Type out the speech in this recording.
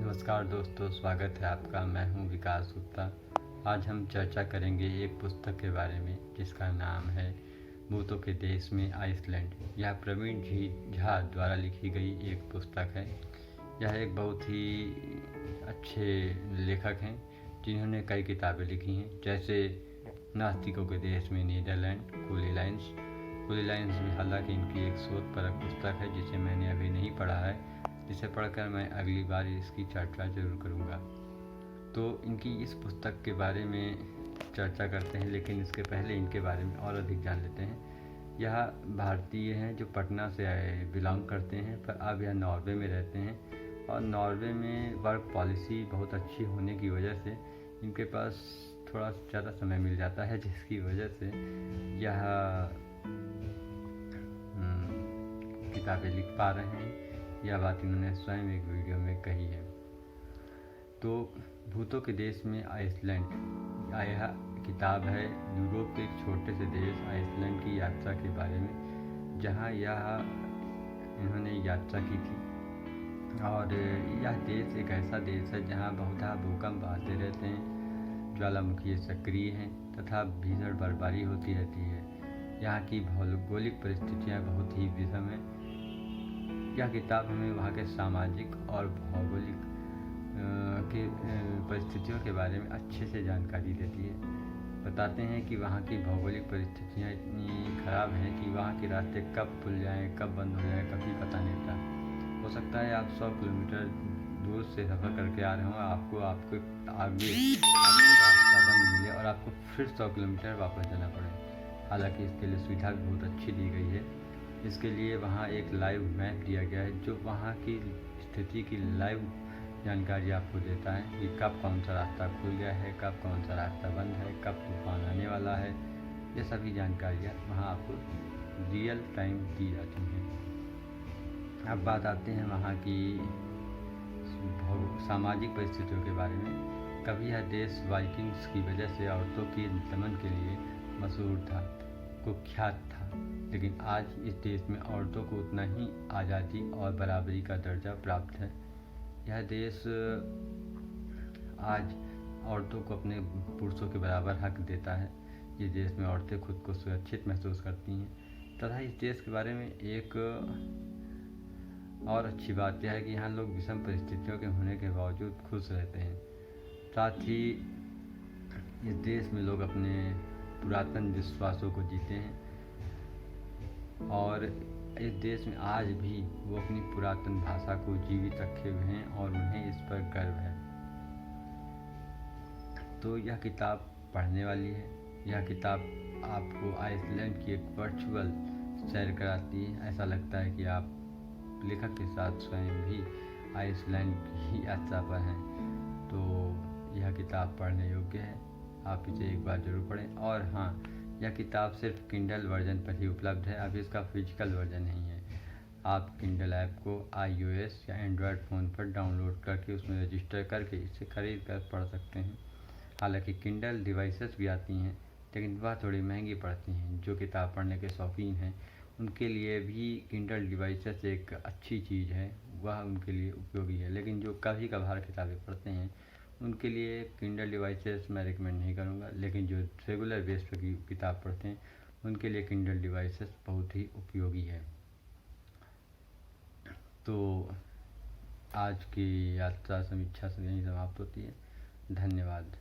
नमस्कार दोस्तों, स्वागत है आपका। मैं हूं विकास गुप्ता। आज हम चर्चा करेंगे एक पुस्तक के बारे में जिसका नाम है भूतों के देश में आइसलैंड। यह प्रवीण जी झा द्वारा लिखी गई एक पुस्तक है। यह एक बहुत ही अच्छे लेखक हैं जिन्होंने कई किताबें लिखी हैं, जैसे नास्तिकों के देश में नीदरलैंड, कूली लाइन्स भी हालांकि इनकी एक शोधपरक पुस्तक है जिसे मैंने अभी नहीं पढ़ा है, जिसे पढ़कर मैं अगली बार इसकी चर्चा जरूर करूँगा। तो इनकी इस पुस्तक के बारे में चर्चा करते हैं, लेकिन इसके पहले इनके बारे में और अधिक जान लेते हैं। यह भारतीय हैं जो पटना से बिलोंग करते हैं, पर अब यह नॉर्वे में रहते हैं और नॉर्वे में वर्क पॉलिसी बहुत अच्छी होने की वजह से इनके पास थोड़ा ज़्यादा समय मिल जाता है, जिसकी वजह से यह किताबें लिख पा रहे हैं। यह बात इन्होंने स्वयं एक वीडियो में कही है। तो भूतों के देश में आइसलैंड, यह किताब है यूरोप के एक छोटे से देश आइसलैंड की यात्रा के बारे में, जहां इन्होंने यात्रा की थी। और यह देश एक ऐसा देश है जहां बहुधा भूकंप आते रहते हैं, ज्वालामुखी सक्रिय हैं तथा भीषण बर्फबारी होती रहती है। यहाँ की भौगोलिक परिस्थितियाँ बहुत ही विषम हैं। यह किताब हमें वहाँ के सामाजिक और भौगोलिक के परिस्थितियों के बारे में अच्छे से जानकारी देती है। बताते हैं कि वहाँ की भौगोलिक परिस्थितियाँ इतनी ख़राब हैं कि वहाँ के रास्ते कब खुल जाएँ, कब बंद हो जाएँ, कभी पता नहीं लगता। हो सकता है आप 100 किलोमीटर दूर से सफ़र करके आ रहे हों, आपको आगे रास्ता बंद मिले और आपको फिर 100 किलोमीटर वापस जाना पड़े। हालांकि इसके लिए सुविधा भी बहुत अच्छी दी गई है। इसके लिए वहाँ एक लाइव मैप दिया गया है जो वहाँ की स्थिति की लाइव जानकारी आपको देता है कि कब कौन सा रास्ता खुल गया है, कब कौन सा रास्ता बंद है, कब तूफान आने वाला है। ये सभी जानकारियाँ वहाँ आपको रियल टाइम दी जाती हैं। अब बात आते हैं वहाँ की सामाजिक परिस्थितियों के बारे में। कभी यह देश वाइकिंग्स की वजह से औरतों के दमन के लिए मशहूर था, कुख्यात था, लेकिन आज इस देश में औरतों को उतना ही आज़ादी और बराबरी का दर्जा प्राप्त है। यह देश आज औरतों को अपने पुरुषों के बराबर हक देता है। इस देश में औरतें खुद को सुरक्षित महसूस करती हैं तथा इस देश के बारे में एक और अच्छी बात यह है कि यहाँ लोग विषम परिस्थितियों के होने के बावजूद खुश रहते हैं। साथ ही इस देश में लोग अपने पुरातन विश्वासों को जीते हैं और इस देश में आज भी वो अपनी पुरातन भाषा को जीवित रखे हुए हैं और उन्हें इस पर गर्व है। तो यह किताब पढ़ने वाली है। यह किताब आपको आइसलैंड की एक वर्चुअल सैर कराती है। ऐसा लगता है कि आप लेखक के साथ स्वयं भी आइसलैंड की यात्रा पर हैं। तो यह किताब पढ़ने योग्य है, आप इसे एक बार जरूर पढ़ें। और हाँ, यह किताब सिर्फ किंडल वर्जन पर ही उपलब्ध है, अभी इसका फिजिकल वर्जन नहीं है। आप किंडल ऐप को iOS या एंड्रॉयड फ़ोन पर डाउनलोड करके उसमें रजिस्टर करके इसे खरीद कर पढ़ सकते हैं। हालांकि किंडल डिवाइसेस भी आती हैं, लेकिन वह थोड़ी महंगी पड़ती हैं। जो किताब पढ़ने के शौकीन हैं उनके लिए भी किंडल डिवाइसेस एक अच्छी चीज़ है, वह उनके लिए उपयोगी है। लेकिन जो कभी कभार किताबें पढ़ते हैं उनके लिए किंडल डिवाइसेस मैं रिकमेंड नहीं करूँगा, लेकिन जो रेगुलर बेस पर की किताब पढ़ते हैं उनके लिए किंडल डिवाइसेस बहुत ही उपयोगी है। तो आज की यात्रा समीक्षा से यहीं समाप्त होती है। धन्यवाद।